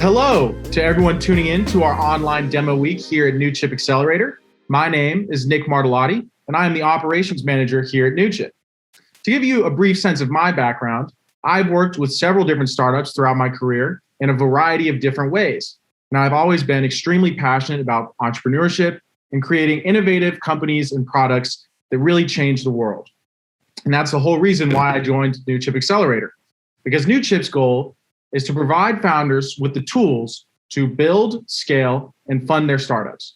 Hello to everyone tuning in to our online demo week here at Newchip Accelerator. My name is Nick Martillotti, and I am the operations manager here at Newchip. To give you a brief sense of my background, I've worked with several different startups throughout my career in a variety of different ways. And I've always been extremely passionate about entrepreneurship and creating innovative companies and products that really change the world. And that's the whole reason why I joined Newchip Accelerator, because Newchip's goal is to provide founders with the tools to build, scale, and fund their startups.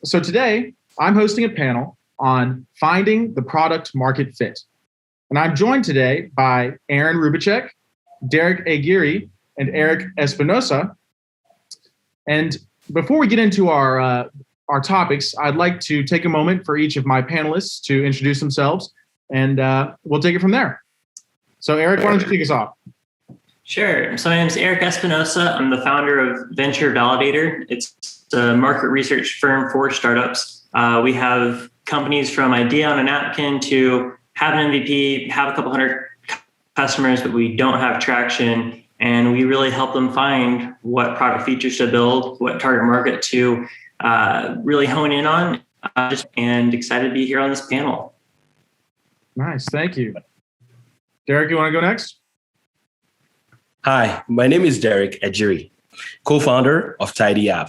So today, I'm hosting a panel on finding the product market fit. And I'm joined today by Aaron Routbitchek, Derrick Agyiri, and Eric Espinosa. And before we get into our topics, I'd like to take a moment for each of my panelists to introduce themselves, and we'll take it from there. So Eric, why don't you kick us off? Sure. So my name is Eric Espinosa. I'm the founder of Venture Validator. It's a market research firm for startups. We have companies from idea on a napkin to have an MVP, have a couple hundred customers, but we don't have traction. And we really help them find what product features to build, what target market to really hone in on. And excited to be here on this panel. Nice. Thank you. Derrick, you want to go next? Hi, my name is Derrick Agyiri, co-founder of Tidy App.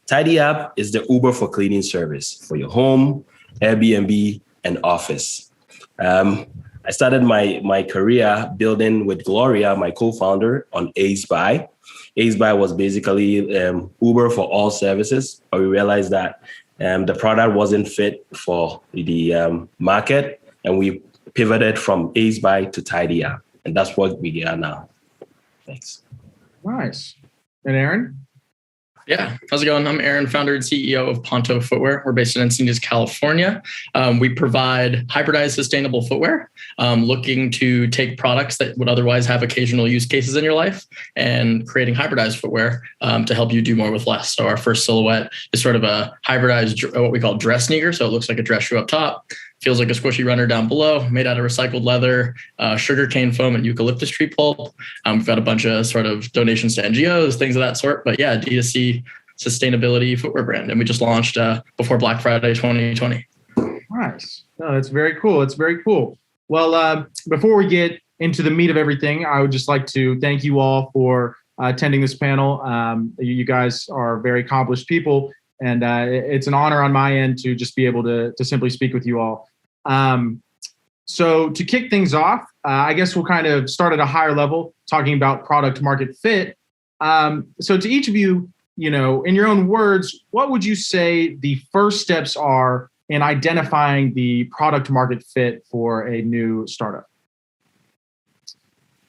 Tidy App is the Uber for cleaning service for your home, Airbnb, and office. I started my career building with Gloria, my co-founder, on Ace Buy. Ace Buy was basically Uber for all services, but we realized that the product wasn't fit for the market, and we pivoted from Ace Buy to Tidy App, and that's what we are now. Thanks. Nice. And Aaron? Yeah, how's it going? I'm Aaron, founder and CEO of Ponto Footwear. We're based in Encinitas, California. We provide hybridized sustainable footwear, looking to take products that would otherwise have occasional use cases in your life and creating hybridized footwear to help you do more with less. So our first silhouette is sort of a hybridized, what we call dress sneaker. So it looks like a dress shoe up top, feels like a squishy runner down below, made out of recycled leather, sugarcane foam, and eucalyptus tree pulp. We've got a bunch of sort of donations to NGOs, things of that sort. But yeah, D2C sustainability footwear brand. And we just launched before Black Friday 2020. Nice. No, that's very cool. It's very cool. Well, before we get into the meat of everything, I would just like to thank you all for attending this panel. You guys are very accomplished people, and it's an honor on my end to just be able to simply speak with you all. So to kick things off, I guess we'll kind of start at a higher level, talking about product market fit. So to each of you, in your own words, what would you say the first steps are in identifying the product market fit for a new startup?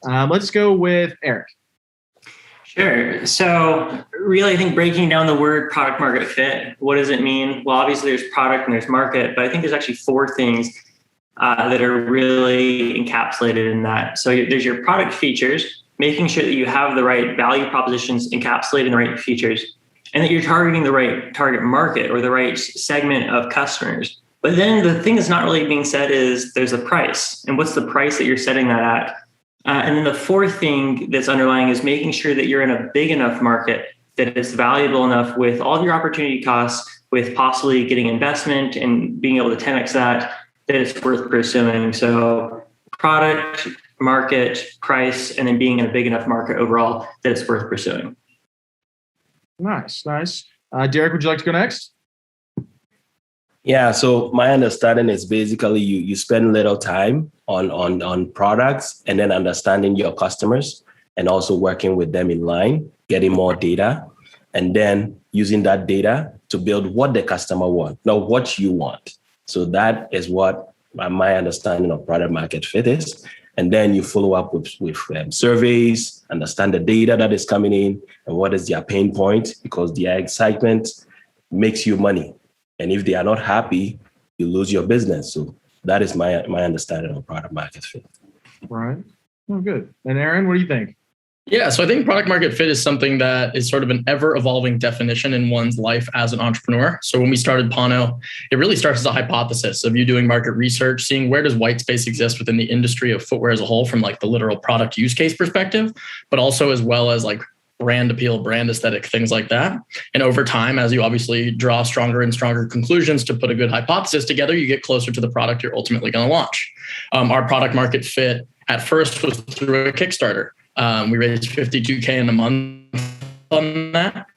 Let's go with Eric. Sure. So really, I think breaking down the word product market fit, what does it mean? Well, obviously there's product and there's market, but I think there's actually four things that are really encapsulated in that. So there's your product features, making sure that you have the right value propositions encapsulated in the right features, and that you're targeting the right target market or the right segment of customers. But then the thing that's not really being said is there's a price, and what's the price that you're setting that at? And then the fourth thing that's underlying is making sure that you're in a big enough market that it's valuable enough with all of your opportunity costs, with possibly getting investment and being able to 10x that it's worth pursuing. So product, market, price, and then being in a big enough market overall that it's worth pursuing. Nice. Derrick, would you like to go next? Yeah, so my understanding is basically you spend little time on products and then understanding your customers and also working with them in line, getting more data, and then using that data to build what the customer wants, not what you want. So that is what my understanding of product market fit is. And then you follow up with surveys, understand the data that is coming in and what is their pain point, because the excitement makes you money. And if they are not happy, you lose your business. So that is my understanding of product market fit. Right. Oh, good. And Aaron, what do you think? Yeah, so I think product market fit is something that is sort of an ever-evolving definition in one's life as an entrepreneur. So when we started Ponto, it really starts as a hypothesis of you doing market research, seeing where does white space exist within the industry of footwear as a whole from like the literal product use case perspective, but also as well as like brand appeal, brand aesthetic, things like that. And over time, as you obviously draw stronger and stronger conclusions to put a good hypothesis together, you get closer to the product you're ultimately going to launch. Our product market fit at first was through a Kickstarter. We raised $52K in a month on that.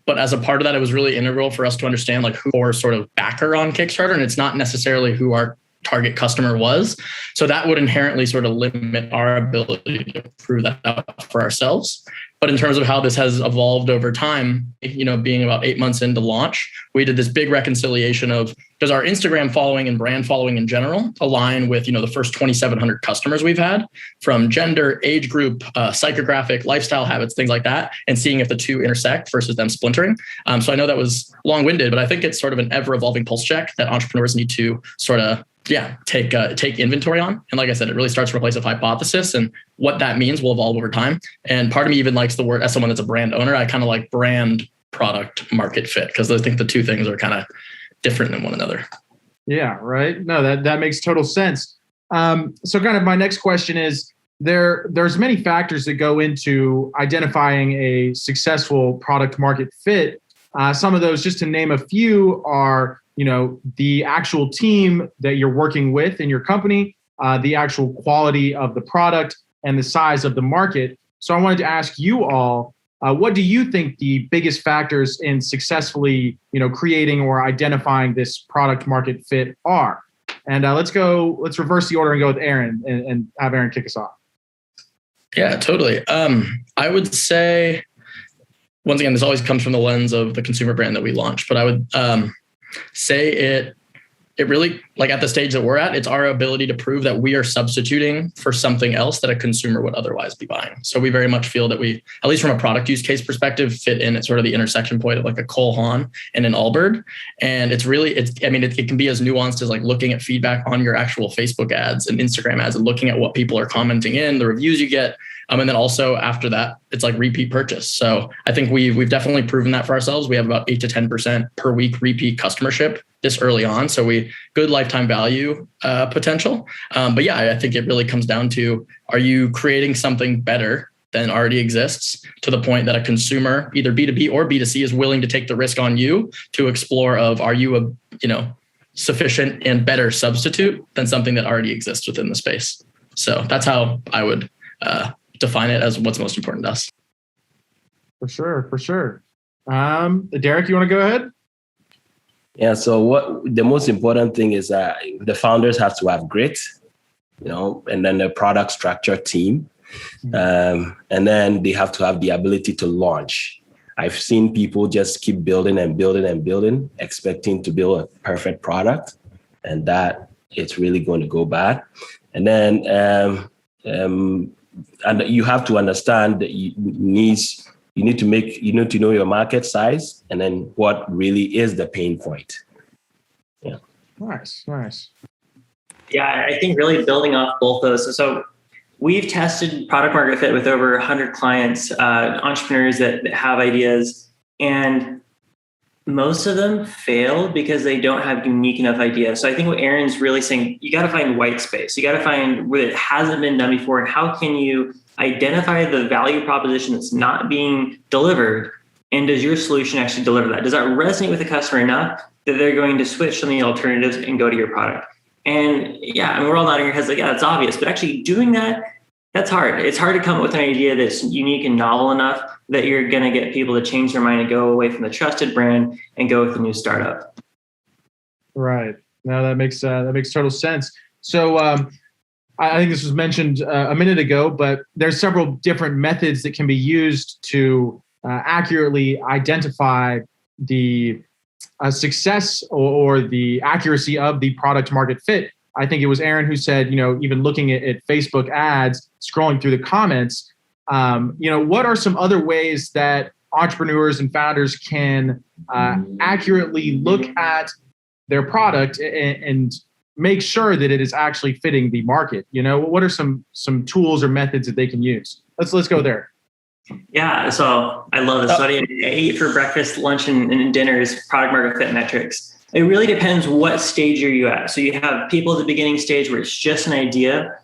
But as a part of that, it was really integral for us to understand like who our sort of backer on Kickstarter, and it's not necessarily who our target customer was. So that would inherently sort of limit our ability to prove that out for ourselves. But in terms of how this has evolved over time, being about 8 months into launch, we did this big reconciliation of, does our Instagram following and brand following in general align with, the first 2,700 customers we've had from gender, age group, psychographic, lifestyle habits, things like that, and seeing if the two intersect versus them splintering. So I know that was long-winded, but I think it's sort of an ever-evolving pulse check that entrepreneurs need to sort of take inventory on. And like I said, it really starts from a place of hypothesis, and what that means will evolve over time. And part of me even likes the word, as someone that's a brand owner, I kind of like brand product market fit, because I think the two things are kind of different than one another. Yeah, right. No, that makes total sense. So kind of my next question is, there's many factors that go into identifying a successful product market fit. Some of those, just to name a few, are the actual team that you're working with in your company, the actual quality of the product, and the size of the market. So I wanted to ask you all, what do you think the biggest factors in successfully, creating or identifying this product market fit are? And let's reverse the order and go with Aaron and have Aaron kick us off. Yeah, totally. I would say, once again, this always comes from the lens of the consumer brand that we launch, but I would say it really, like at the stage that we're at, it's our ability to prove that we are substituting for something else that a consumer would otherwise be buying. So we very much feel that we, at least from a product use case perspective, fit in at sort of the intersection point of like a Cole Haan and an Allbird. And it can be as nuanced as like looking at feedback on your actual Facebook ads and Instagram ads and looking at what people are commenting in, the reviews you get. And then also after that, it's like repeat purchase. So I think we've definitely proven that for ourselves. We have about 8 to 10% per week repeat customership this early on. So good lifetime value potential. But yeah, I think it really comes down to, are you creating something better than already exists to the point that a consumer, either B2B or B2C, is willing to take the risk on you to explore of, are you a sufficient and better substitute than something that already exists within the space? So that's how I would define it as what's most important to us. For sure. Derrick, you want to go ahead? Yeah. So what the most important thing is that the founders have to have grit, and then the product structure team, and then they have to have the ability to launch. I've seen people just keep building and building and building, expecting to build a perfect product, and that it's really going to go bad. And then and you have to understand that you need to know your market size and then what really is the pain point. Yeah. Nice. Yeah, I think really building off both those. So we've tested product market fit with over 100 clients, entrepreneurs that have ideas, and most of them fail because they don't have unique enough ideas. So I think what Aaron's really saying, you got to find white space. You got to find where it hasn't been done before. And how can you identify the value proposition that's not being delivered? And does your solution actually deliver that? Does that resonate with the customer enough that they're going to switch from the alternatives and go to your product? And yeah, we're all nodding our heads like, yeah, that's obvious. But actually doing that, that's hard. It's hard to come up with an idea that's unique and novel enough that you're going to get people to change their mind and go away from the trusted brand and go with a new startup. Right. No, that makes total sense. So I think this was mentioned a minute ago, but there's several different methods that can be used to accurately identify the success or the accuracy of the product market fit. I think it was Aaron who said, even looking at Facebook ads, scrolling through the comments, what are some other ways that entrepreneurs and founders can accurately look at their product and make sure that it is actually fitting the market? What are some tools or methods that they can use? Let's go there. Yeah, so I love this. So I eat for breakfast, lunch, and dinner is product market fit metrics. It really depends what stage are you at. So you have people at the beginning stage where it's just an idea.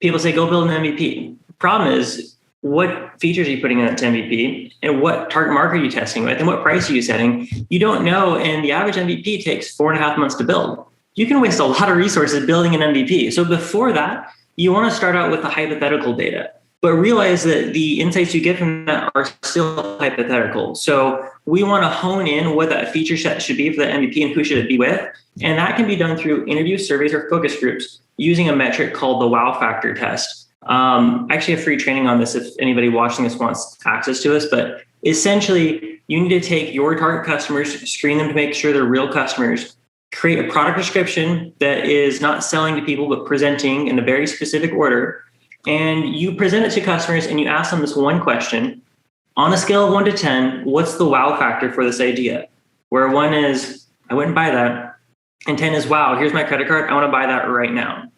People say, go build an MVP. Problem is, what features are you putting into MVP, and what target market are you testing with, and what price are you setting? You don't know, and the average MVP takes 4.5 months to build. You can waste a lot of resources building an MVP. So before that, you want to start out with the hypothetical data, but realize that the insights you get from that are still hypothetical. So we want to hone in what that feature set should be for the MVP and who should it be with. And that can be done through interviews, surveys, or focus groups using a metric called the wow factor test. I actually have free training on this if anybody watching this wants access to this, but essentially you need to take your target customers, screen them to make sure they're real customers, create a product description that is not selling to people, but presenting in a very specific order. And you present it to customers and you ask them this one question: on a scale of 1 to 10, what's the wow factor for this idea? Where 1 is, I wouldn't buy that. And 10 is, wow, here's my credit card. I want to buy that right now.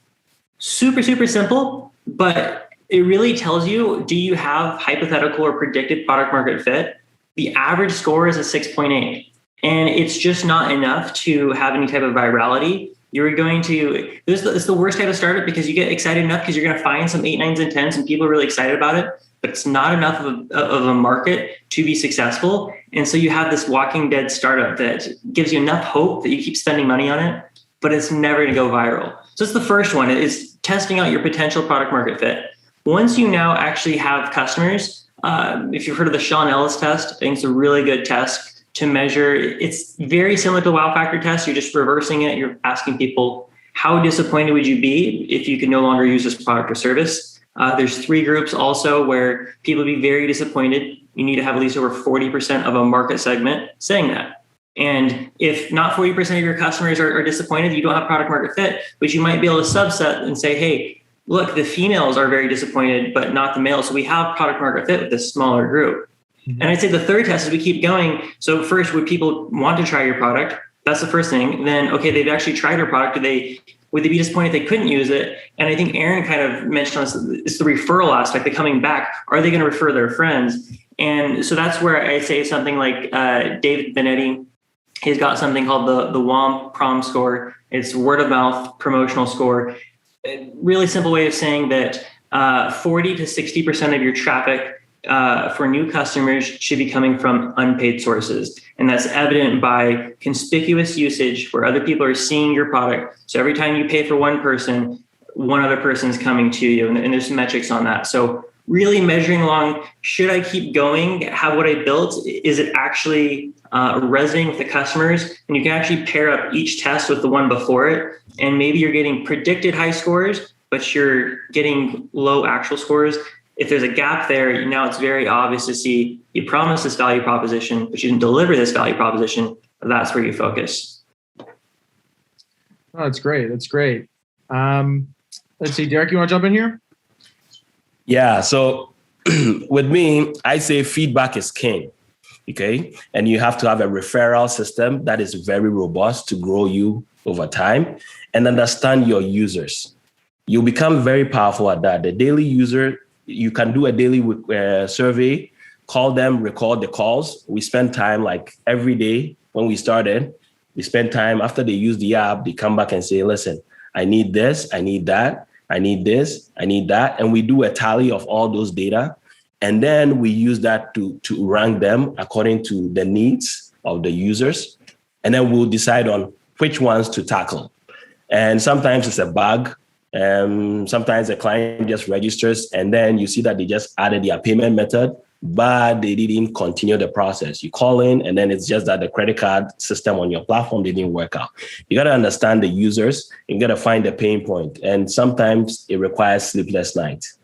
Super, super simple, but it really tells you, do you have hypothetical or predicted product market fit? The average score is a 6.8. And it's just not enough to have any type of virality. You're going to, it's the worst type of startup because you get excited enough because you're going to find some 8, 9s, and 10s and people are really excited about it, but it's not enough of a market to be successful. And so you have this walking dead startup that gives you enough hope that you keep spending money on it, but it's never going to go viral. So it's the first one, is testing out your potential product market fit. Once you now actually have customers, if you've heard of the Sean Ellis test, I think it's a really good test to measure. It's very similar to the wow factor test. You're just reversing it. You're asking people, how disappointed would you be if you could no longer use this product or service? There's 3 groups also where people would be very disappointed. You need to have at least over 40% of a market segment saying that. And if not 40% of your customers are disappointed, you don't have product market fit, but you might be able to subset and say, hey, look, the females are very disappointed, but not the males. So we have product market fit with this smaller group. And I'd say the third test is we keep going. So first, would people want to try your product? That's the first thing. Then, okay, they've actually tried your product. Would they be disappointed if they couldn't use it? And I think Aaron kind of mentioned on this, it's the referral aspect, the coming back. Are they going to refer their friends? And so that's where I say something like David Benetti, he's got something called the WOM prom score. It's word of mouth promotional score. A really simple way of saying that 40 to 60% of your traffic for new customers should be coming from unpaid sources. And that's evident by conspicuous usage where other people are seeing your product. So every time you pay for one person, one other person is coming to you. And there's some metrics on that. So really measuring along, should I keep going? Have what I built? Is it actually resonating with the customers? And you can actually pair up each test with the one before it. And maybe you're getting predicted high scores, but you're getting low actual scores. If there's a gap there, now it's very obvious to see you promised this value proposition, but you didn't deliver this value proposition. That's where you focus. Oh, that's great. That's great. Let's see, Derrick, you want to jump in here? Yeah. So with me, I say feedback is king. Okay. And you have to have a referral system that is very robust to grow you over time and understand your users. You'll become very powerful at that. The daily user, you can do a daily survey, call them, record the calls. We spend time like every day when we started. We spend time after they use the app, they come back and say, listen, I need this, I need that, I need this, I need that. And we do a tally of all those data. And then we use that to rank them according to the needs of the users. And then we'll decide on which ones to tackle. And sometimes it's a bug. Sometimes a client just registers and then you see that they just added their payment method, but they didn't continue the process. You call in and then it's just that the credit card system on your platform didn't work out. You got to understand the users. You got to find the pain point. And sometimes it requires sleepless nights.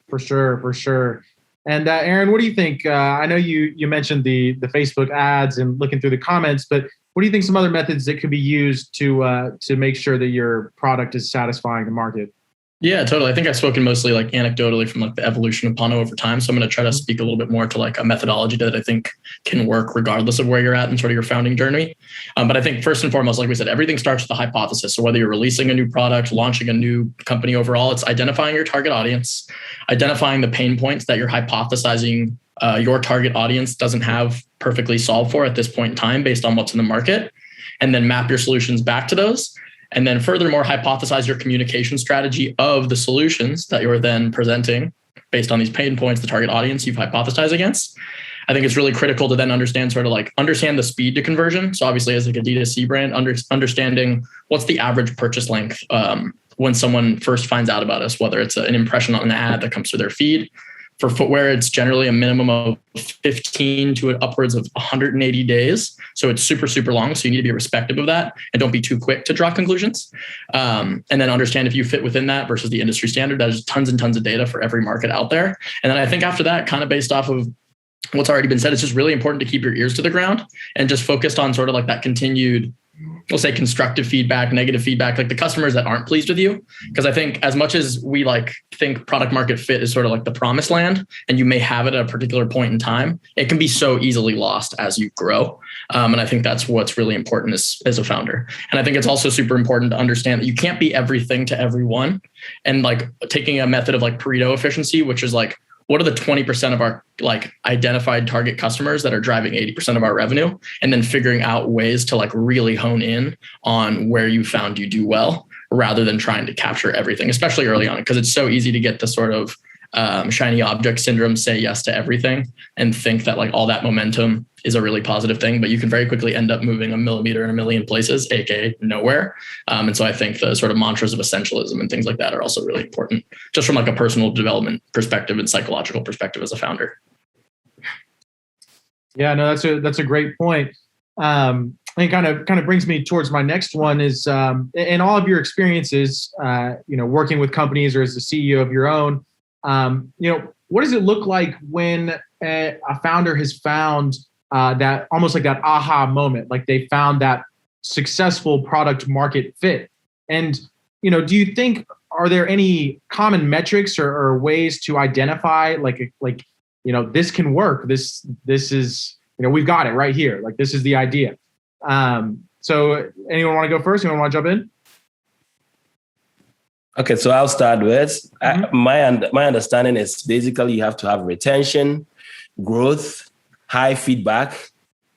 For sure, for sure. And Aaron, what do you think? I know you mentioned the Facebook ads and looking through the comments, but what do you think some other methods that could be used to make sure that your product is satisfying the market? Yeah, totally. I think I've spoken mostly like anecdotally from like the evolution of Ponto over time. So I'm going to try to speak a little bit more to like a methodology that I think can work regardless of where you're at and sort of your founding journey. But I think first and foremost, like we said, everything starts with a hypothesis. So whether you're releasing a new product, launching a new company overall, it's identifying your target audience, identifying the pain points that you're hypothesizing your target audience doesn't have perfectly solved for at this point in time based on what's in the market, and then map your solutions back to those. And then furthermore, hypothesize your communication strategy of the solutions that you're then presenting based on these pain points, the target audience you've hypothesized against. I think it's really critical to then understand the speed to conversion. So obviously as like a D2C brand, understanding what's the average purchase length when someone first finds out about us, whether it's an impression on an ad that comes through their feed. For footwear, it's generally a minimum of 15 to upwards of 180 days. So it's super, super long. So you need to be respective of that and don't be too quick to draw conclusions. And then understand if you fit within that versus the industry standard. There's tons and tons of data for every market out there. And then I think after that, kind of based off of what's already been said, it's just really important to keep your ears to the ground and just focused on sort of like that continued, we'll say constructive feedback, negative feedback, like the customers that aren't pleased with you. Because I think as much as we think product market fit is sort of like the promised land and you may have it at a particular point in time, it can be so easily lost as you grow. And I think that's what's really important as a founder. And I think it's also super important to understand that you can't be everything to everyone. And like taking a method of like Pareto efficiency, which is like, what are the 20% of our like identified target customers that are driving 80% of our revenue? And then figuring out ways to like really hone in on where you found you do well, rather than trying to capture everything, especially early on, because it's so easy to get the sort of shiny object syndrome, say yes to everything and think that like all that momentum is a really positive thing, but you can very quickly end up moving a millimeter in a million places, aka nowhere. And so I think the sort of mantras of essentialism and things like that are also really important, just from like a personal development perspective and psychological perspective as a founder. Yeah, no, that's a great point. And kind of brings me towards my next one is in all of your experiences, working with companies or as the CEO of your own, what does it look like when a founder has found that almost like that aha moment, like they found that successful product market fit? And, do you think, are there any common metrics or ways to identify this can work? This is, we've got it right here. Like, this is the idea. So anyone want to go first? Anyone want to jump in? Okay, so I'll start with my understanding is basically you have to have retention, growth, high feedback,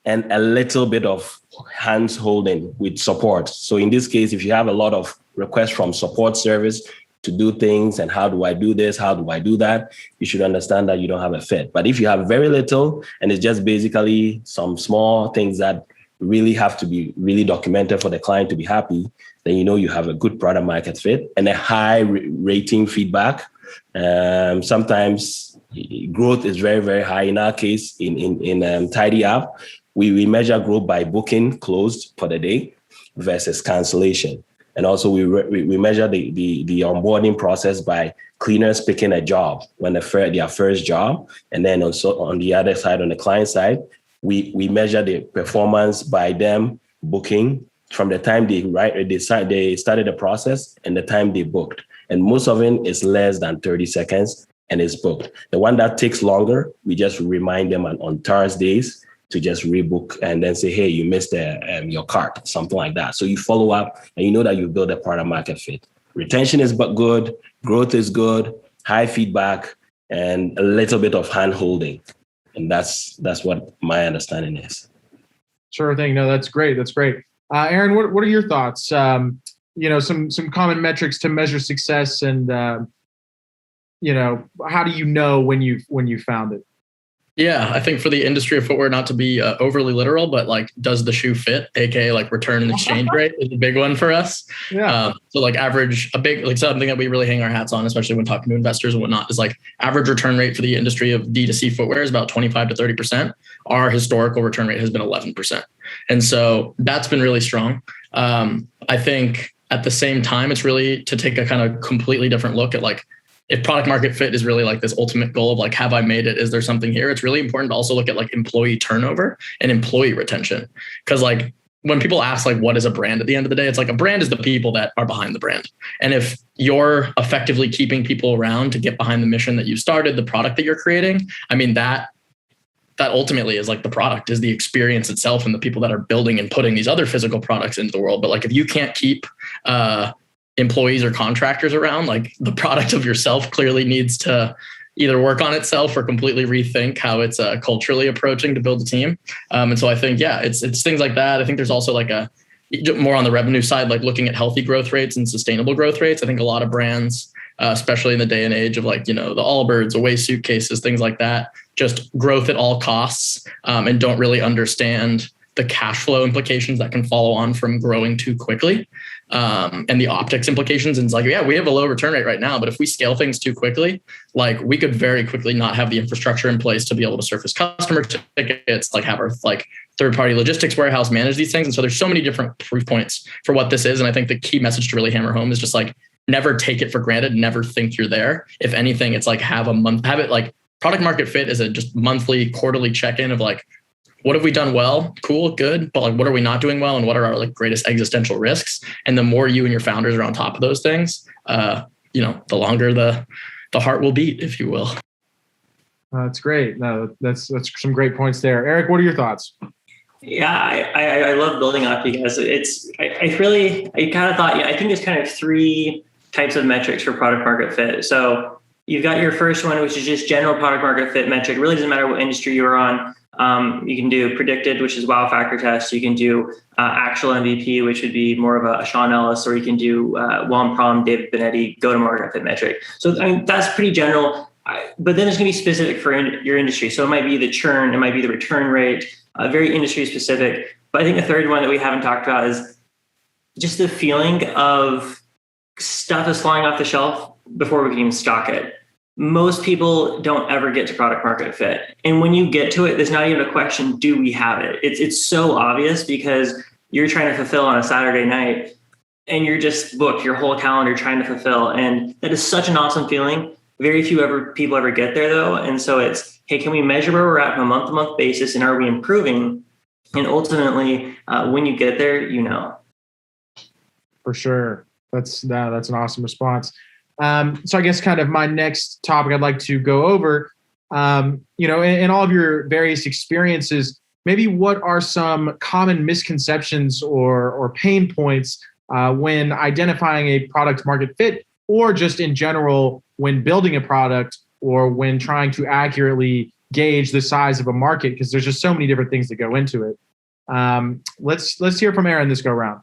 and a little bit of hands holding with support. So in this case, if you have a lot of requests from support service to do things and how do I do this, how do I do that, you should understand that you don't have a fit. But if you have very little and it's just basically some small things that really have to be really documented for the client to be happy, then you have a good product market fit and a high rating feedback. Sometimes growth is very, very high. In our case, in Tidy App, we measure growth by booking closed for the day versus cancellation. And also we measure the onboarding process by cleaners picking a job when their first job. And then also on the other side, on the client side, we measure the performance by them booking from the time they started the process and the time they booked. And most of it is less than 30 seconds and it's booked. The one that takes longer, we just remind them on Thursdays to just rebook and then say, hey, you missed your cart, something like that. So you follow up and you know that you build a product market fit. Retention is but good, growth is good, high feedback, and a little bit of hand holding. And that's what my understanding is. Sure thing. No, that's great. That's great. Aaron, what are your thoughts? Some common metrics to measure success, and how do you know when you found it? Yeah, I think for the industry of footwear, not to be overly literal, but like, does the shoe fit? AKA like return and exchange rate is a big one for us. Yeah. So like something that we really hang our hats on, especially when talking to investors and whatnot, is like average return rate for the industry of D2C footwear is about 25 to 30%. Our historical return rate has been 11%. And so that's been really strong. I think at the same time, it's really to take a kind of completely different look at like, if product market fit is really like this ultimate goal of like, have I made it? Is there something here? It's really important to also look at like employee turnover and employee retention. Cause like when people ask like, what is a brand at the end of the day? It's like a brand is the people that are behind the brand. And if you're effectively keeping people around to get behind the mission that you started, the product that you're creating, I mean, that ultimately is like the product is the experience itself and the people that are building and putting these other physical products into the world. But like, if you can't keep, employees or contractors around, like the product of yourself clearly needs to either work on itself or completely rethink how it's culturally approaching to build a team. And so I think, it's things like that. I think there's also like more on the revenue side, like looking at healthy growth rates and sustainable growth rates. I think a lot of brands especially in the day and age of like, the Allbirds, away suitcases, things like that, just growth at all costs, and don't really understand the cash flow implications that can follow on from growing too quickly, and the optics implications. And it's like, yeah, we have a low return rate right now, but if we scale things too quickly, like we could very quickly not have the infrastructure in place to be able to surface customer tickets, like have our like third-party logistics warehouse manage these things. And so there's so many different proof points for what this is. And I think the key message to really hammer home is just like, never take it for granted, never think you're there. If anything, it's like have it like product market fit is a just monthly, quarterly check-in of like, what have we done well? Cool, good. But like, what are we not doing well? And what are our like greatest existential risks? And the more you and your founders are on top of those things, the longer the heart will beat, if you will. That's great. No, that's some great points there. Eric, what are your thoughts? Yeah, I love building off you guys. I kind of thought, I think there's kind of three types of metrics for product market fit. So you've got your first one, which is just general product market fit metric. It really doesn't matter what industry you're on. You can do predicted, which is wow factor test. You can do actual MVP, which would be more of a Sean Ellis, or you can do Juan Prom, David Benetti, go to market fit metric. So that's pretty general. But then it's going to be specific for your industry. So it might be the churn, it might be the return rate, very industry specific. But I think the third one that we haven't talked about is just the feeling of stuff is flying off the shelf before we can even stock it. Most people don't ever get to product market fit. And when you get to it, there's not even a question, do we have it? It's so obvious because you're trying to fulfill on a Saturday night and you're just booked your whole calendar trying to fulfill. And that is such an awesome feeling. Very few people ever get there though. And so it's, hey, can we measure where we're at on a month-to-month basis and are we improving? And ultimately, when you get there, For sure. That's an awesome response. So I guess kind of my next topic I'd like to go over, in all of your various experiences, maybe what are some common misconceptions or pain points when identifying a product market fit, or just in general when building a product or when trying to accurately gauge the size of a market, because there's just so many different things that go into it. Let's hear from Aaron this go round.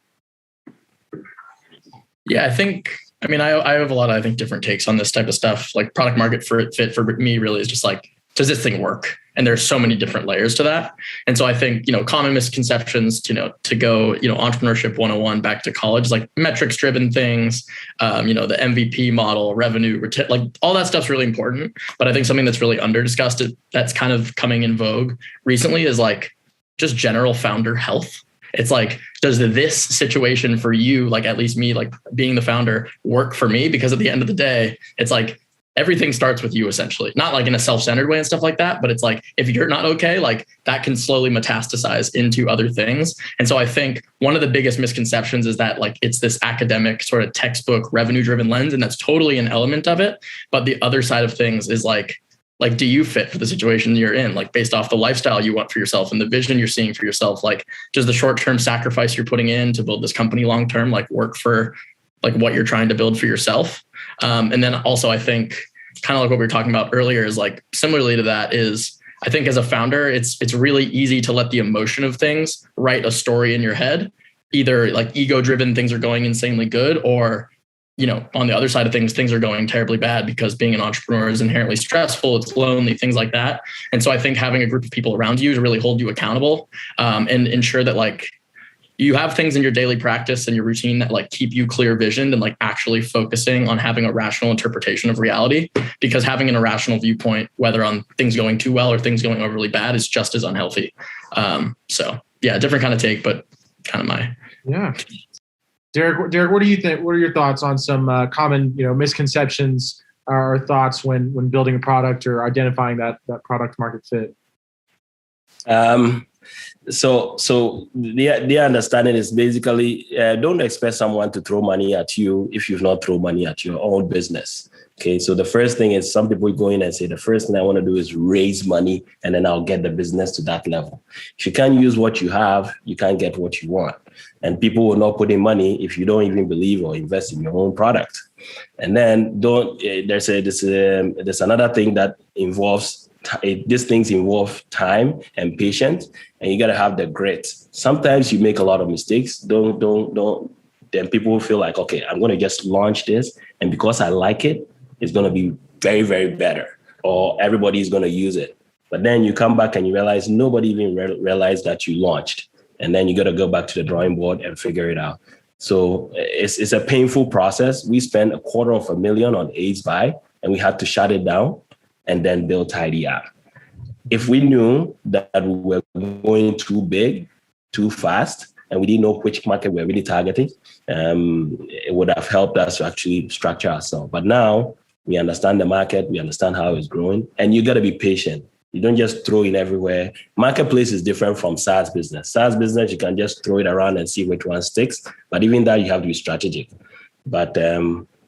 Yeah, I have a lot of, different takes on this type of stuff. Like product market fit for me really is just like, does this thing work? And there's so many different layers to that. And so I think, common misconceptions, to go, entrepreneurship 101 back to college, like metrics driven things, the MVP model, revenue, like all that stuff's really important. But I think something that's really under discussed that's kind of coming in vogue recently is like just general founder health. It's like, does this situation for you, like at least me, like being the founder, work for me? Because at the end of the day, it's like everything starts with you essentially, not like in a self-centered way and stuff like that. But it's like, if you're not okay, like that can slowly metastasize into other things. And so I think one of the biggest misconceptions is that like, it's this academic sort of textbook revenue driven lens. And that's totally an element of it. But the other side of things is like, do you fit for the situation you're in? Like based off the lifestyle you want for yourself and the vision you're seeing for yourself, like does the short-term sacrifice you're putting in to build this company long-term, like work for like what you're trying to build for yourself? And then also I think kind of like what we were talking about earlier is like similarly to that is I think as a founder, it's really easy to let the emotion of things write a story in your head, either like ego driven things are going insanely good, or on the other side of things are going terribly bad because being an entrepreneur is inherently stressful. It's lonely, things like that. And so I think having a group of people around you to really hold you accountable, and ensure that like you have things in your daily practice and your routine that like keep you clear visioned and like actually focusing on having a rational interpretation of reality, because having an irrational viewpoint, whether on things going too well or things going overly bad, is just as unhealthy. So yeah, different kind of take, but kind of my. Yeah. Derrick, what do you think? What are your thoughts on some common, misconceptions or thoughts when building a product or identifying that product market fit? So the understanding is basically don't expect someone to throw money at you if you've not thrown money at your own business. Okay, so the first thing is some people go in and say, the first thing I want to do is raise money and then I'll get the business to that level. If you can't use what you have, you can't get what you want. And people will not put in money if you don't even believe or invest in your own product. And then there's another thing that involves, these things involve time and patience, and you got to have the grit. Sometimes you make a lot of mistakes. Don't then people will feel like, okay, I'm going to just launch this. And because I like it, it's going to be very, very better, or everybody is going to use it. But then you come back and you realize nobody even realized that you launched. And then you got to go back to the drawing board and figure it out. So it's a painful process. We spent $250,000 on AIDS buy, and we had to shut it down and then build Tidy app. If we knew that we were going too big, too fast, and we didn't know which market we're really targeting, it would have helped us to actually structure ourselves. But now we understand the market, we understand how it's growing, and you got to be patient. You don't just throw it everywhere. Marketplace is different from SaaS business. SaaS business, you can just throw it around and see which one sticks. But even that, you have to be strategic. But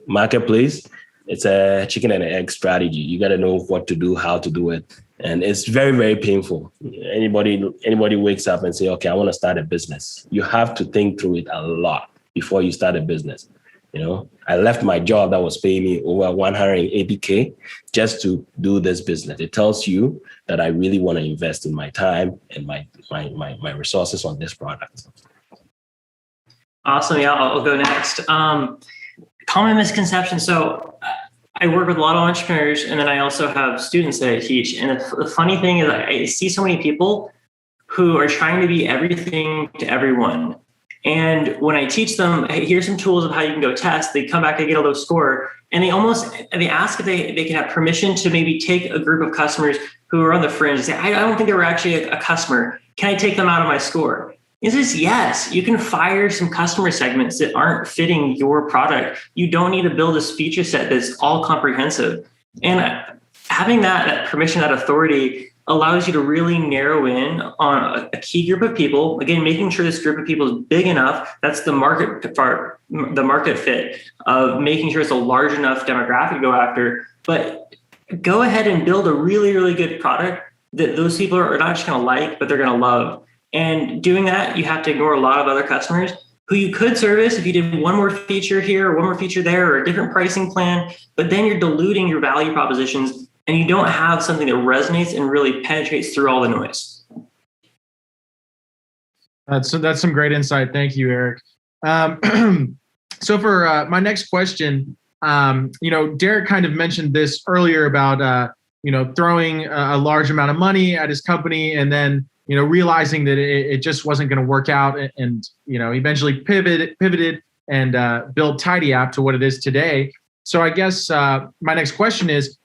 marketplace, it's a chicken and egg strategy. You got to know what to do, how to do it. And it's very, very painful. Anybody wakes up and say, okay, I want to start a business. You have to think through it a lot before you start a business. You know, I left my job that was paying me over $180K just to do this business. It tells you that I really want to invest in my time and my resources on this product. Awesome. Yeah, I'll go next. Common misconception. So I work with a lot of entrepreneurs, and then I also have students that I teach. And the funny thing is I see so many people who are trying to be everything to everyone. And when I teach them, hey, here's some tools of how you can go test, they come back, they get a low score, and they ask if they can have permission to maybe take a group of customers who are on the fringe and say, I don't think they were actually a customer. Can I take them out of my score? Is this yes? You can fire some customer segments that aren't fitting your product. You don't need to build a feature set that's all comprehensive. And having that permission, that authority allows you to really narrow in on a key group of people. Again, making sure this group of people is big enough. That's the market part, the market fit of making sure it's a large enough demographic to go after. But go ahead and build a really, really good product that those people are not just going to like, but they're going to love. And doing that, you have to ignore a lot of other customers who you could service if you did one more feature here or one more feature there or a different pricing plan, but then you're diluting your value propositions and you don't have something that resonates and really penetrates through all the noise. That's some great insight. Thank you, Eric. So for my next question, Derrick kind of mentioned this earlier about, throwing a large amount of money at his company and then, realizing that it just wasn't going to work out and, eventually pivoted and built Tidy app to what it is today. So I guess my next question is,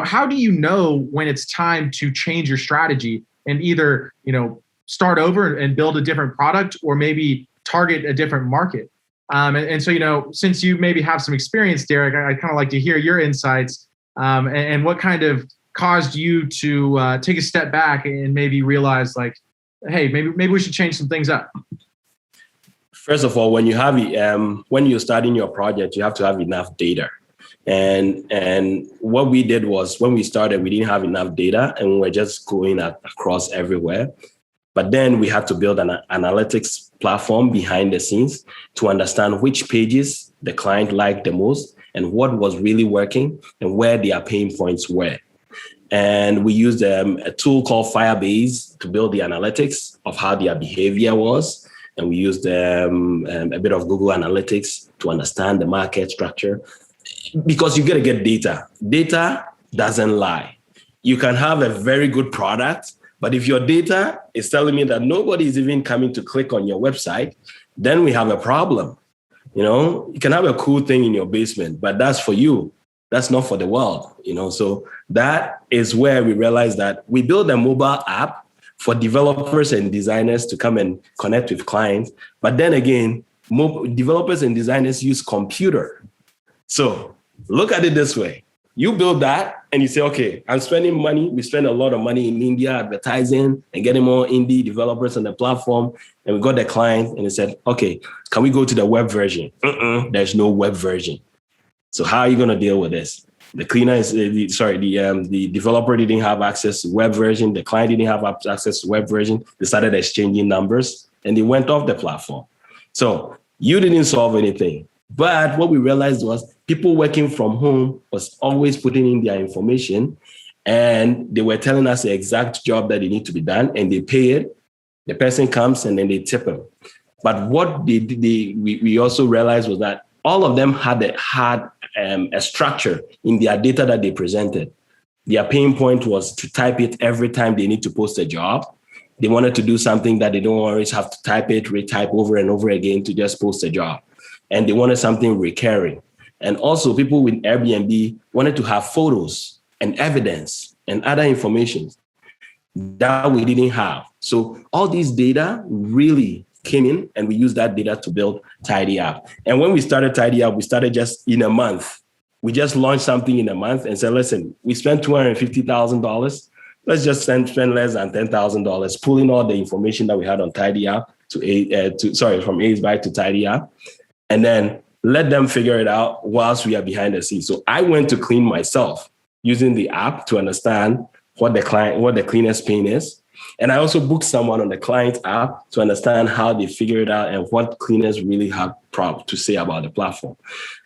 how do you know when it's time to change your strategy and either, start over and build a different product or maybe target a different market? And so, since you maybe have some experience, Derrick, I'd kind of like to hear your insights and what kind of caused you to take a step back and maybe realize like, hey, maybe we should change some things up. First of all, when you're starting your project, you have to have enough data. And what we did was when we started, we didn't have enough data and we were just going across everywhere. But then we had to build an analytics platform behind the scenes to understand which pages the client liked the most and what was really working and where their pain points were. And we used a tool called Firebase to build the analytics of how their behavior was. And we used a bit of Google Analytics to understand the market structure. Because you got to get data. Data doesn't lie. You can have a very good product, but if your data is telling me that nobody is even coming to click on your website, then we have a problem. You can have a cool thing in your basement, but that's for you. That's not for the world. So that is where we realized that we build a mobile app for developers and designers to come and connect with clients. But then again, developers and designers use computer. So look at it this way. You build that and you say, okay, I'm spending money. We spend a lot of money in India advertising and getting more indie developers on the platform. And we got the client and they said, okay, can we go to the web version? There's no web version. So how are you going to deal with this? The cleaner is, the developer didn't have access to web version. The client didn't have access to web version. They started exchanging numbers and they went off the platform. So you didn't solve anything. But what we realized was people working from home was always putting in their information and they were telling us the exact job that they need to be done and they pay it. The person comes and then they tip them. But what we also realized was that all of them had a structure in their data that they presented. Their pain point was to type it every time they need to post a job. They wanted to do something that they don't always have to type it, retype over and over again to just post a job. And they wanted something recurring. And also people with Airbnb wanted to have photos and evidence and other information that we didn't have. So all these data really came in, and we used that data to build Tidy Up. And when we started Tidy Up, we started just in a month. We just launched something in a month and said, listen, we spent $250,000. Let's just spend less than $10,000, pulling all the information that we had on Tidy Up from AceBuy to Tidy Up, and then let them figure it out whilst we are behind the scenes. So I went to clean myself using the app to understand what the cleanest pain is. And I also booked someone on the client app to understand how they figure it out and what cleaners really have to say about the platform.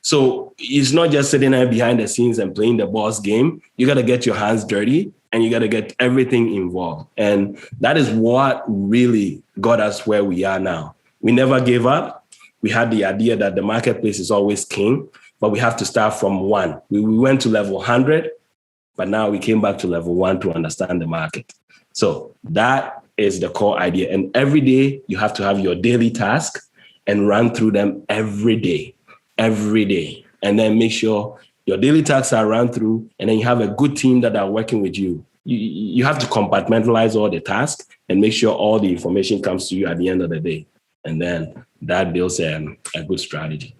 So it's not just sitting there behind the scenes and playing the boss game. You got to get your hands dirty and you got to get everything involved. And that is what really got us where we are now. We never gave up. We had the idea that the marketplace is always king, but we have to start from 1. We went to level 100, but now we came back to level 1 to understand the market. So that is the core idea. And every day you have to have your daily task and run through them every day. And then make sure your daily tasks are run through, and then you have a good team that are working with you. You have to compartmentalize all the tasks and make sure all the information comes to you at the end of the day. And then that builds a good strategy.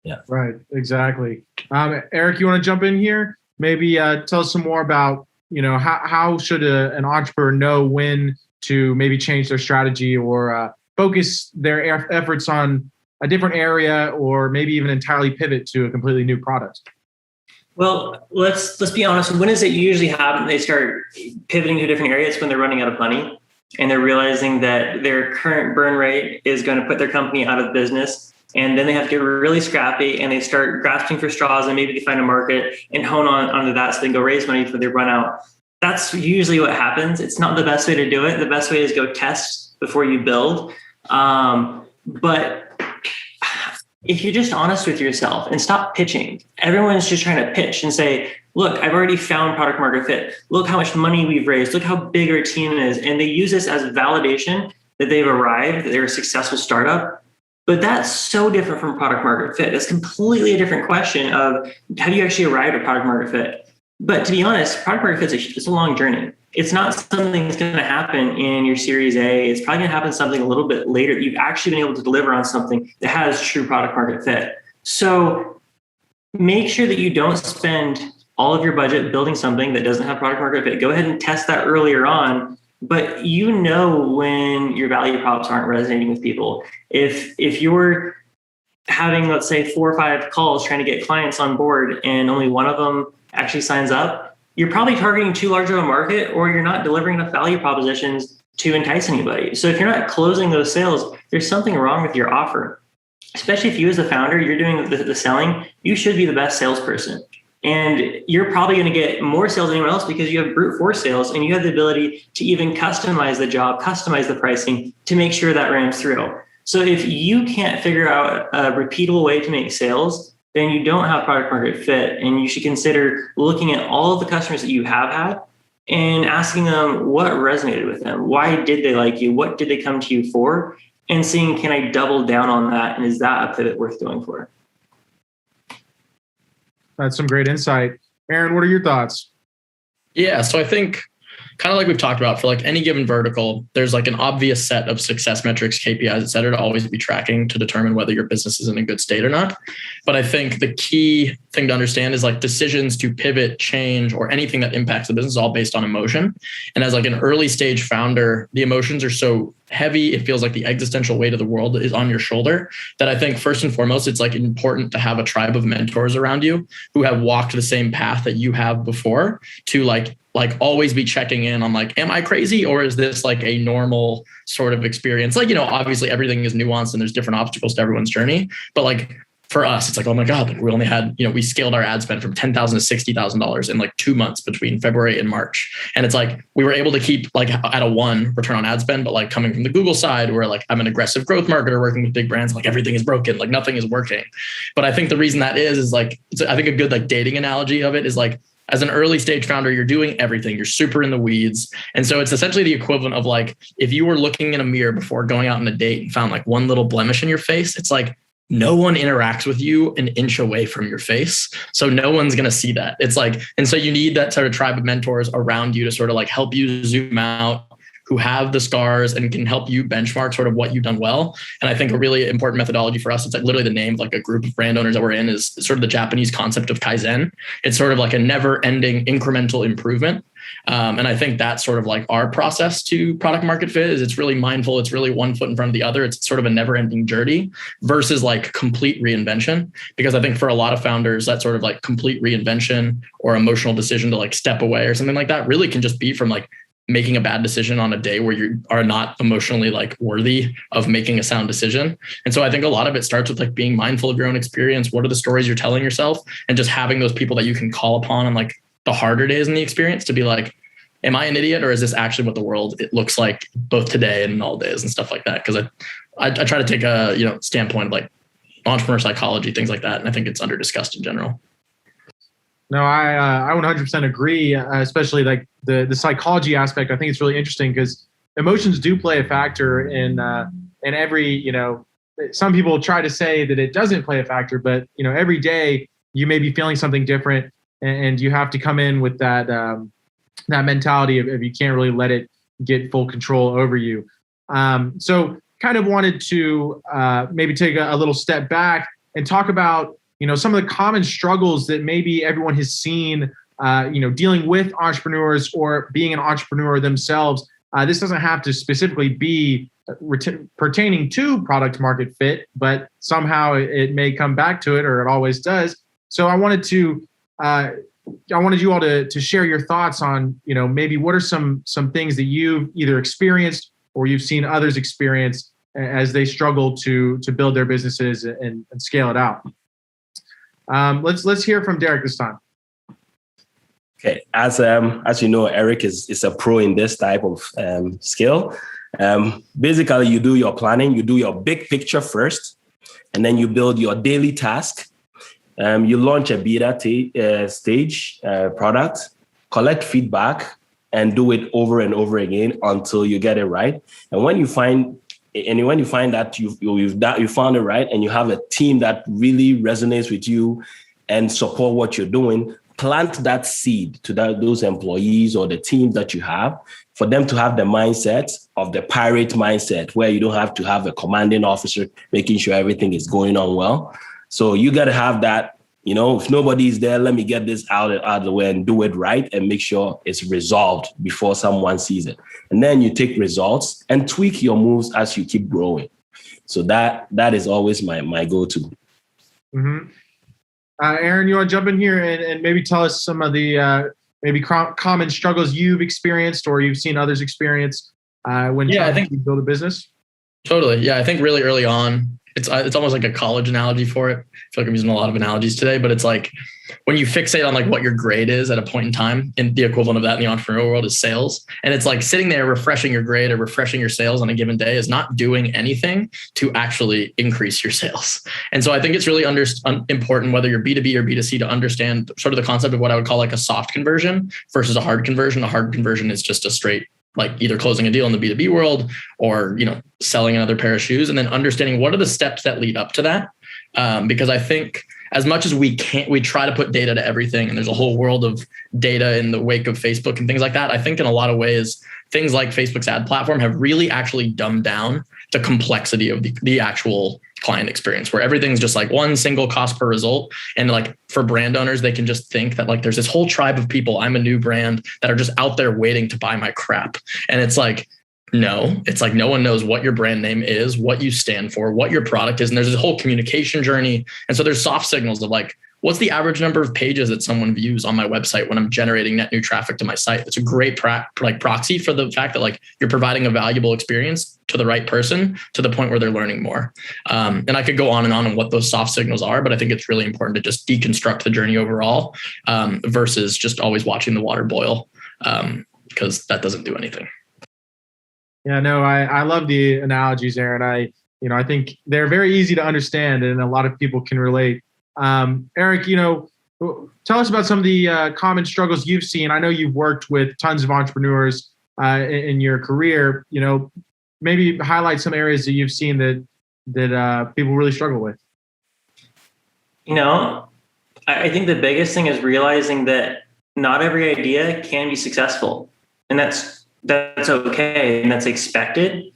Yeah. Right. Exactly. Eric, you want to jump in here? Maybe tell us some more about, how should an entrepreneur know when to maybe change their strategy or focus their efforts on a different area, or maybe even entirely pivot to a completely new product? Well, let's be honest. When does it usually happen? They start pivoting to different areas when they're running out of money and they're realizing that their current burn rate is going to put their company out of business. And then they have to get really scrappy and they start grasping for straws, and maybe they find a market and hone onto that so they can go raise money before they run out. That's usually what happens. It's not the best way to do it. The best way is go test before you build. But if you're just honest with yourself and stop pitching, everyone's just trying to pitch and say, look, I've already found product market fit. Look how much money we've raised. Look how big our team is. And they use this as validation that they've arrived, that they're a successful startup. But that's so different from product market fit. It's completely a different question of, have you actually arrived at product market fit? But to be honest, product market fit is a long journey. It's not something that's going to happen in your Series A. It's probably going to happen something a little bit later. You've actually been able to deliver on something that has true product market fit. So make sure that you don't spend all of your budget building something that doesn't have product market fit. Go ahead and test that earlier on. But when your value props aren't resonating with people. If you're having, let's say, 4 or 5 calls trying to get clients on board and only one of them actually signs up, you're probably targeting too large of a market, or you're not delivering enough value propositions to entice anybody. So if you're not closing those sales, there's something wrong with your offer. Especially if you as the founder, you're doing the selling, you should be the best salesperson. And you're probably going to get more sales than anyone else because you have brute force sales and you have the ability to even customize the job, customize the pricing to make sure that ramps through. So if you can't figure out a repeatable way to make sales, then you don't have product market fit. And you should consider looking at all of the customers that you have had and asking them what resonated with them. Why did they like you? What did they come to you for? And seeing, can I double down on that? And is that a pivot worth going for? That's some great insight. Aaron, what are your thoughts? Yeah, so I think kind of like we've talked about, for like any given vertical, there's like an obvious set of success metrics, KPIs, et cetera, to always be tracking to determine whether your business is in a good state or not. But I think the key thing to understand is like decisions to pivot, change, or anything that impacts the business is all based on emotion. And as like an early stage founder, the emotions are so heavy, it feels like the existential weight of the world is on your shoulder, that I think first and foremost, it's like important to have a tribe of mentors around you who have walked the same path that you have before, to like always be checking in on like, am I crazy, or is this like a normal sort of experience? Like, obviously everything is nuanced and there's different obstacles to everyone's journey, but like for us, it's like, oh my God, like we only had, we scaled our ad spend from $10,000 to $60,000 in like 2 months between February and March. And it's like, we were able to keep like at a 1 return on ad spend, but like coming from the Google side where like I'm an aggressive growth marketer working with big brands, like everything is broken, like nothing is working. But I think the reason that is like, I think a good like dating analogy of it is like, as an early stage founder, you're doing everything. You're super in the weeds. And so it's essentially the equivalent of like, if you were looking in a mirror before going out on a date and found like one little blemish in your face, it's like, no one interacts with you an inch away from your face. So no one's going to see that. It's like, and so you need that sort of tribe of mentors around you to sort of like help you zoom out, who have the scars and can help you benchmark sort of what you've done well. And I think a really important methodology for us, it's like literally the name of like a group of brand owners that we're in, is sort of the Japanese concept of Kaizen. It's sort of like a never ending incremental improvement. And I think that's sort of like our process to product market fit is it's really mindful. It's really one foot in front of the other. It's sort of a never ending journey versus like complete reinvention. Because I think for a lot of founders, that sort of like complete reinvention or emotional decision to like step away or something like that really can just be from like making a bad decision on a day where you are not emotionally like worthy of making a sound decision. And so I think a lot of it starts with like being mindful of your own experience. What are the stories you're telling yourself? And just having those people that you can call upon on like the harder days in the experience to be like, am I an idiot or is this actually what the world it looks like both today and all days and stuff like that? Because I try to take a standpoint of like entrepreneur psychology, things like that. And I think it's under discussed in general. No, I 100% agree, especially like the psychology aspect. I think it's really interesting because emotions do play a factor in every, some people try to say that it doesn't play a factor, but, every day you may be feeling something different and you have to come in with that mentality of you can't really let it get full control over you. So kind of wanted to maybe take a little step back and talk about some of the common struggles that maybe everyone has seen, dealing with entrepreneurs or being an entrepreneur themselves. This doesn't have to specifically be pertaining to product market fit, but somehow it may come back to it, or it always does. So I wanted you all to share your thoughts on, maybe what are some things that you've either experienced or you've seen others experience as they struggle to build their businesses and scale it out. Let's hear from Derrick this time. Okay, as you know, Eric is a pro in this type of skill. Basically, you do your planning, you do your big picture first, and then you build your daily task. You launch a beta stage product, collect feedback, and do it over and over again until you get it right. And when you find that you found it right, and you have a team that really resonates with you and support what you're doing, plant that seed to those employees or the team that you have for them to have the mindset of the pirate mindset, where you don't have to have a commanding officer making sure everything is going on well. So you got to have that. If nobody is there, let me get this out of the way and do it right and make sure it's resolved before someone sees it. And then you take results and tweak your moves as you keep growing. So that is always my go-to. Mm-hmm. Aaron, you want to jump in here and maybe tell us some of the maybe common struggles you've experienced or you've seen others experience when trying to build a business? Totally. Yeah, I think really early on, it's almost like a college analogy for it. I feel like I'm using a lot of analogies today, but it's like when you fixate on like what your grade is at a point in time, and the equivalent of that in the entrepreneurial world is sales. And it's like sitting there refreshing your grade or refreshing your sales on a given day is not doing anything to actually increase your sales. And so I think it's really important, whether you're B2B or B2C, to understand sort of the concept of what I would call like a soft conversion versus a hard conversion. A hard conversion is just a straight, like either closing a deal in the B2B world or, selling another pair of shoes, and then understanding what are the steps that lead up to that. Because I think as much as we try to put data to everything, and there's a whole world of data in the wake of Facebook and things like that. I think in a lot of ways, things like Facebook's ad platform have really actually dumbed down the complexity of the actual client experience, where everything's just like one single cost per result. And like for brand owners, they can just think that like there's this whole tribe of people, I'm a new brand, that are just out there waiting to buy my crap. And it's like, no, it's like no one knows what your brand name is, what you stand for, what your product is. And there's this whole communication journey. And so there's soft signals of like, what's the average number of pages that someone views on my website when I'm generating net new traffic to my site? It's a great proxy for the fact that like you're providing a valuable experience to the right person to the point where they're learning more. And I could go on what those soft signals are, but I think it's really important to just deconstruct the journey overall versus just always watching the water boil because that doesn't do anything. Yeah, no, I love the analogies, Aaron. I think they're very easy to understand and a lot of people can relate. Eric, tell us about some of the common struggles you've seen. I know you've worked with tons of entrepreneurs in your career. Maybe highlight some areas that you've seen that people really struggle with. I think the biggest thing is realizing that not every idea can be successful, and that's okay and that's expected.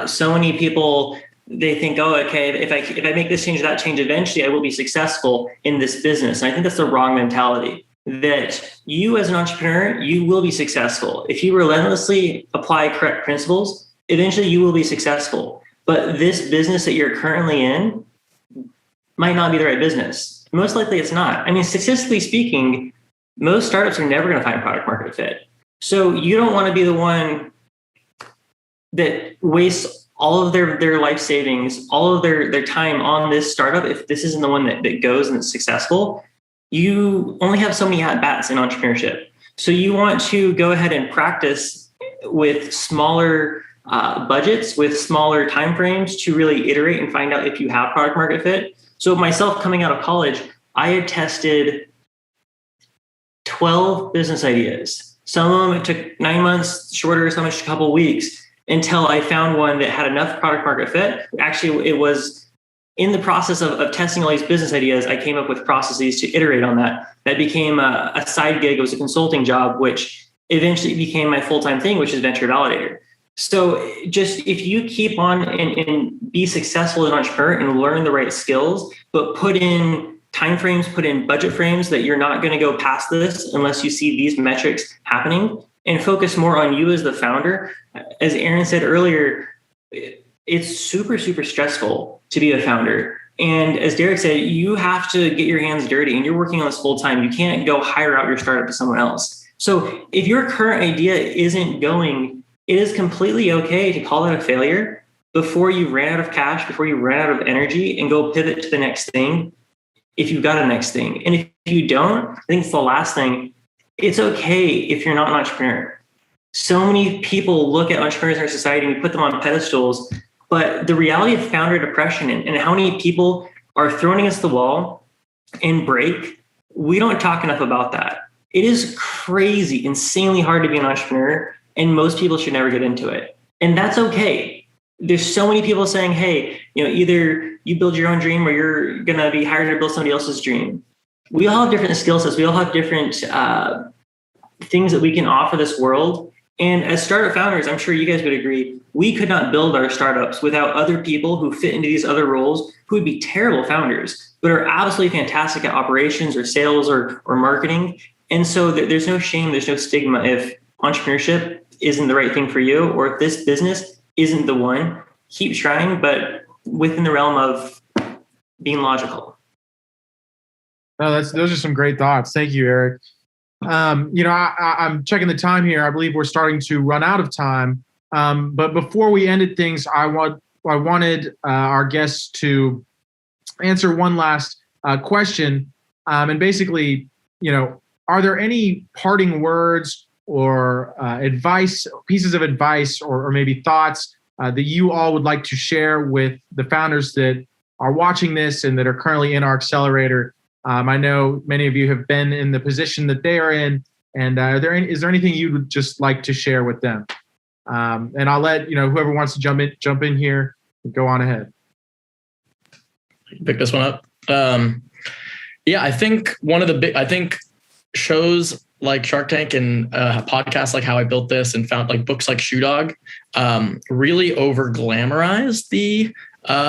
So many people, they think, oh, okay, if I make this change, that change, eventually I will be successful in this business. And I think that's the wrong mentality. That you as an entrepreneur, you will be successful. If you relentlessly apply correct principles, eventually you will be successful. But this business that you're currently in might not be the right business. Most likely it's not. I mean, statistically speaking, most startups are never going to find product market fit. So you don't want to be the one that wastes all of their life savings, all of their time on this startup. If this isn't the one that goes and is successful, you only have so many at-bats in entrepreneurship. So you want to go ahead and practice with smaller budgets, with smaller timeframes to really iterate and find out if you have product market fit. So myself coming out of college, I had tested 12 business ideas. Some of them it took 9 months, shorter, some took a couple of weeks until I found one that had enough product market fit. Actually, it was in the process of testing all these business ideas, I came up with processes to iterate on that. That became a side gig. It was a consulting job, which eventually became my full-time thing, which is Venture Validator. So just if you keep on and be successful as an entrepreneur and learn the right skills, but put in timeframes, put in budget frames that you're not going to go past this unless you see these metrics happening, and focus more on you as the founder. As Aaron said earlier, it's super, super stressful to be a founder. And as Derrick said, you have to get your hands dirty and you're working on this full time. You can't go hire out your startup to someone else. So if your current idea isn't going, it is completely okay to call it a failure before you ran out of cash, before you ran out of energy, and go pivot to the next thing. If you've got a next thing. And if you don't, I think it's the last thing. It's okay if you're not an entrepreneur. So many people look at entrepreneurs in our society and we put them on pedestals, but the reality of founder depression and how many people are thrown against the wall and break, we don't talk enough about that. It is crazy, insanely hard to be an entrepreneur, and most people should never get into it. And that's okay. There's so many people saying, hey, either you build your own dream or you're going to be hired to build somebody else's dream. We all have different skill sets. We all have different things that we can offer this world. And as startup founders, I'm sure you guys would agree, we could not build our startups without other people who fit into these other roles who would be terrible founders, but are absolutely fantastic at operations or sales or marketing. And so there's no shame, there's no stigma if entrepreneurship isn't the right thing for you, or if this business isn't the one. Keep trying, but within the realm of being logical. No, those are some great thoughts. Thank you, Eric. I'm checking the time here. I believe we're starting to run out of time. But before we ended things, I wanted our guests to answer one last question. And basically, are there any parting words or pieces of advice or maybe thoughts that you all would like to share with the founders that are watching this and that are currently in our accelerator? I know many of you have been in the position that they are in, and is there anything you would just like to share with them? And I'll let whoever wants to jump in here, go on ahead. Pick this one up. I think I think shows like Shark Tank and podcasts like How I Built This and found like books like Shoe Dog really over glamorize the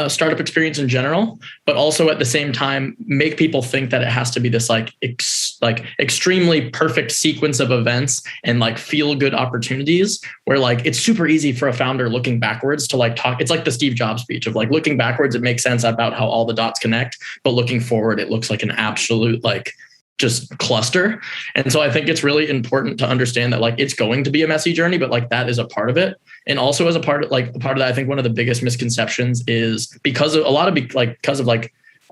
startup experience in general, but also at the same time make people think that it has to be this like extremely perfect sequence of events and like feel good opportunities where like it's super easy for a founder looking backwards to like talk. It's like the Steve Jobs speech of like looking backwards, it makes sense about how all the dots connect, but looking forward, it looks like an absolute like just cluster. And so I think it's really important to understand that like it's going to be a messy journey, but like that is a part of it. And also as a part of that, I think one of the biggest misconceptions is because of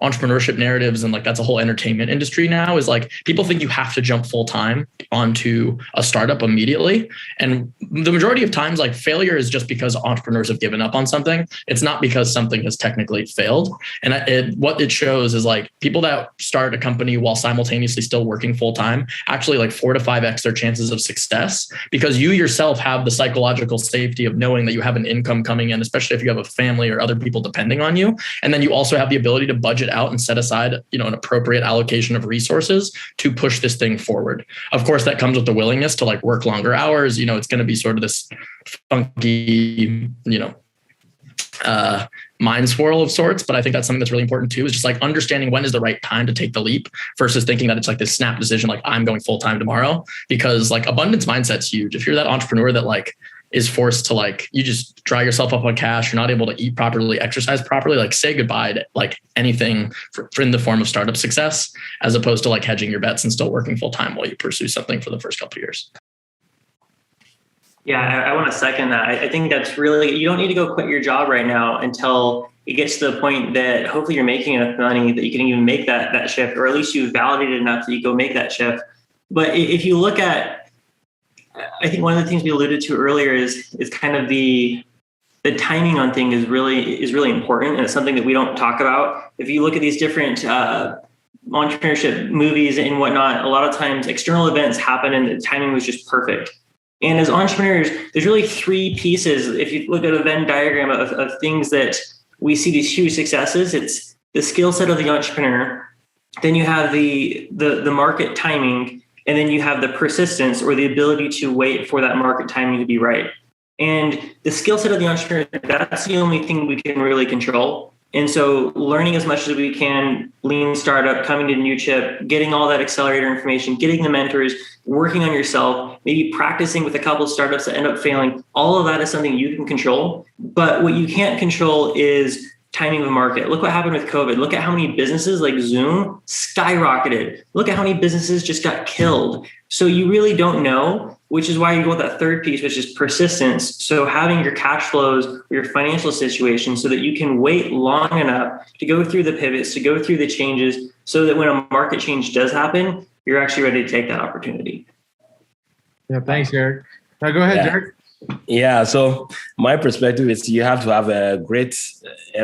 entrepreneurship narratives and like that's a whole entertainment industry now is like people think you have to jump full time onto a startup immediately. And the majority of times like failure is just because entrepreneurs have given up on something. It's not because something has technically failed. And what it shows is like people that start a company while simultaneously still working full time actually like 4 to 5x their chances of success because you yourself have the psychological safety of knowing that you have an income coming in, especially if you have a family or other people depending on you. And then you also have the ability to budget out and set aside, an appropriate allocation of resources to push this thing forward. Of course, that comes with the willingness to like work longer hours. It's going to be sort of this funky, mind swirl of sorts. But I think that's something that's really important too, is just like understanding when is the right time to take the leap versus thinking that it's like this snap decision, like I'm going full time tomorrow, because like abundance mindset's huge. If you're that entrepreneur that like is forced to like, you just dry yourself up on cash, you're not able to eat properly, exercise properly, like say goodbye to like anything for in the form of startup success, as opposed to like hedging your bets and still working full time while you pursue something for the first couple of years. Yeah, I want to second that. I think that's really, you don't need to go quit your job right now until it gets to the point that hopefully you're making enough money that you can even make that shift, or at least you've validated enough that you go make that shift. But if you look at, I think one of the things we alluded to earlier is kind of the timing on things is really important, and it's something that we don't talk about. If you look at these different entrepreneurship movies and whatnot, a lot of times external events happen and the timing was just perfect. And as entrepreneurs, there's really 3 pieces. If you look at a Venn diagram of things that we see these huge successes, it's the skill set of the entrepreneur. Then you have the market timing. And then you have the persistence or the ability to wait for that market timing to be right. And the skill set of the entrepreneur, that's the only thing we can really control. And so learning as much as we can, lean startup, coming to Newchip, getting all that accelerator information, getting the mentors, working on yourself, maybe practicing with a couple of startups that end up failing, all of that is something you can control. But what you can't control is timing of the market. Look what happened with COVID. Look at how many businesses like Zoom skyrocketed. Look at how many businesses just got killed. So you really don't know, which is why you go with that third piece, which is persistence. So having your cash flows, or your financial situation, so that you can wait long enough to go through the pivots, to go through the changes, so that when a market change does happen, you're actually ready to take that opportunity. Yeah, thanks, Eric. Now go ahead, Derrick. Yeah, so my perspective is you have to have a great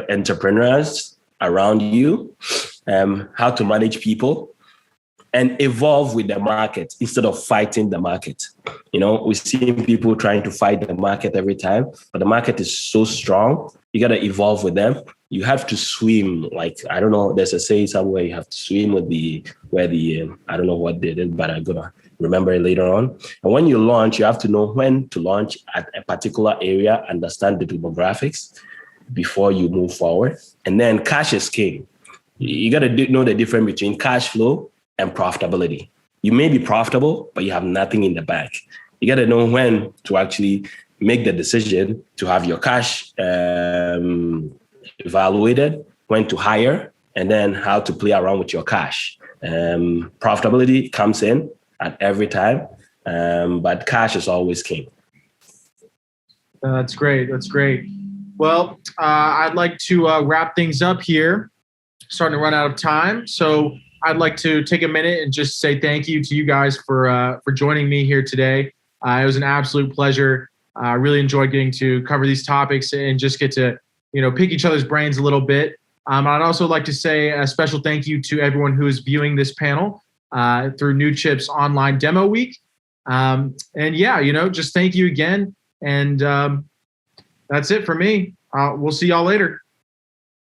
entrepreneurs around you, how to manage people and evolve with the market instead of fighting the market. We see people trying to fight the market every time, but the market is so strong. You got to evolve with them. You have to swim. Like, I don't know, there's a saying somewhere you have to swim with I don't know what they did, but I'm going to remember it later on. And when you launch, you have to know when to launch at a particular area, understand the demographics before you move forward. And then cash is king. You got to know the difference between cash flow and profitability. You may be profitable, but you have nothing in the bank. You got to know when to actually make the decision to have your cash evaluated, when to hire, and then how to play around with your cash. Profitability comes in at every time, but cash is always king. That's great. That's great. Well, I'd like to wrap things up here. Starting to run out of time. So I'd like to take a minute and just say thank you to you guys for joining me here today. It was an absolute pleasure. I really enjoyed getting to cover these topics and just get to, pick each other's brains a little bit. I'd also like to say a special thank you to everyone who is viewing this panel through Newchip's online demo week. Just thank you again. And that's it for me. We'll see y'all later.